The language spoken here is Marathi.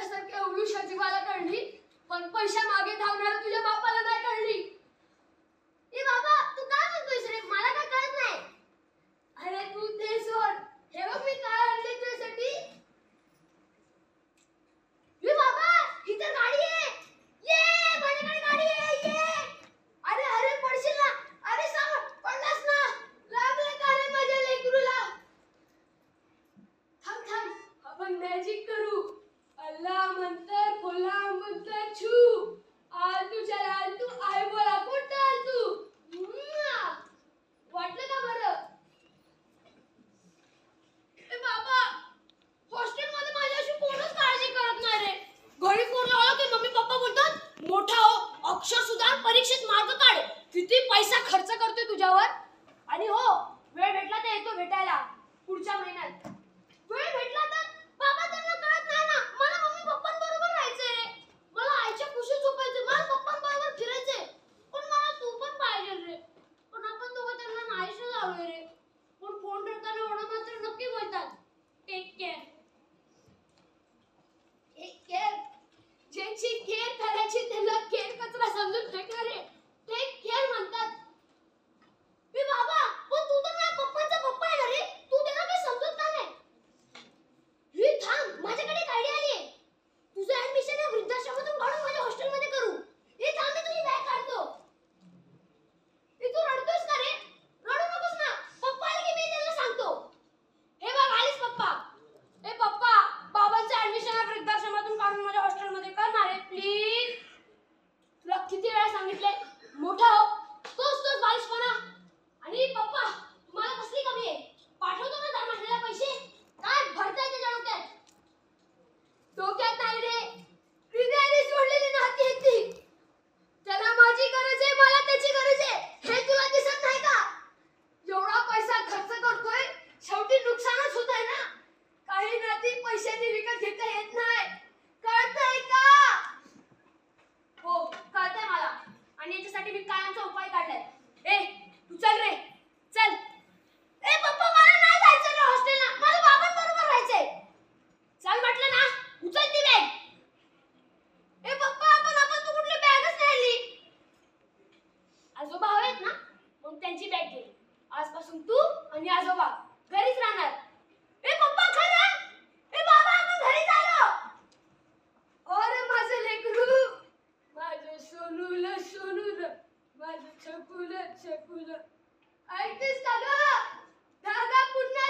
तुझ्यासारख्या एवढ्या जीवाला कळली, पण पैशा मागे धावणाऱ्या तुझ्या बापाला नाही कळली. ए बाबा, तू काय म्हणतोयस रे? मला काय कळत नाही. अरे तू ते सोड, हे बघ मी काय आणले तुझ्यासाठी. ए बाबा, ही तर गाडी आहे. ये, माझ्याकडे गाडी आहे. ये. अरे अरे पडशील ना. अरे सावध, पडलास ना. लागले का रे माझ्या लेकरूला? थांब थांब, आपण मॅजिक करू. अल्लाह म्हणतर खोला म्हणतर छू. आलतू चला आलतू आय बोला कुठं आलतू. वाटलं का बरं? ए बाबा, हॉस्टेलमध्ये माझ्याशी कोणच काळजी करत नाही रे. घरी फोन लावला की मम्मी पप्पा बोलतात मोठा हो, अक्षर सुधार, परीक्षेत मार्क काढ. किती पैसा खर्च करतोय तुझ्यावर. आणि हो, वेळ भेटला तर येतो भेटायला पुढच्या महिन्यात. वेळ भेटला तर बाबा, त्यांना कळत नाही ना. मला मम्मी पप्पांबरोबर राहायचंय रे. मला आईच्या कुशीत झोपायचंय. मला पप्पांबरोबर फिरायचंय. पण मला तू पण पाहिजे रे. पण आपण दोघं त्यांना नाहीशी झालोय रे. पण फोन ठेवताना एवढं मात्र नक्की बोलतात, टेक केअर. Take care. ज्यांची केअर करायची त्यांना केअर कचरा समजून फेकणारे टेक केअर म्हणतात. ए बाबा, पण तू तर माझ्या पप्पांचा पप्पा आहे ना रे. तू त्यांना काही समजत का नाही? हे थांब, माझ्याकडे एक आयडिया आली आहे. तुझं ऍडमिशन या वृद्धाश्रमातून काढून माझ्या हॉस्टेलमध्ये करू. हे थांब, मी तुझी बॅग काढतो. ए, तू रडतोयस का रे? रडू नकोस ना. पप्पा आले की मी त्यांना सांगतो. हे बघ आलीस पप्पा. ए पप्पा, बाबांचं ऍडमिशन वृद्धाश्रमातून काढून माझ्या हॉस्टेलमध्ये करणार आहे प्लीज. तुला किती वेळा सांगितले मोठा हो. तोच बालिशपणा. आणि पप्पा, तुम्हाला कसली कमी आहे? पाठवतो ना दर महिन्याला पैसे. काय भरताय त्याच्या डोक्यात? डोक्यात नाही रे, हृदयाने सोडलेली नाती आहेत ती. त्याला माझी गरज आहे, मला त्याची गरज आहे. हे तुला दिसत नाही का? एवढा पैसा खर्च करतोय, शेवटी नुकसानच होत आहे ना. काही नाती पैशाने विकत घेता येत नाही. कळतंय का? हो कळतंय मला. आणि याच्यासाठी मी कायमचा उपाय काढलाय. ए तू चल रे, चल. ए पप्पा, मला नाही जायचं रे हॉस्टेलला. मला बाबांबरोबर राहायचंय. चल म्हटलं ना, उचल ती बॅग. ए पप्पा, आपण तू कुठली बॅगच नाही आणली. आजोबा हवेत ना, मग त्यांची बॅग घे. आजपासून तू आणि आजोबा घरीच राहणार. ए पप्पा, खरं? ए बाबा, आपण घरी झालो. अरे माझं लेकरू, माझं सोनूला सोनूला, माझं छकुलं छकुलं. ऐकतेस का ग? दादा पुन्हा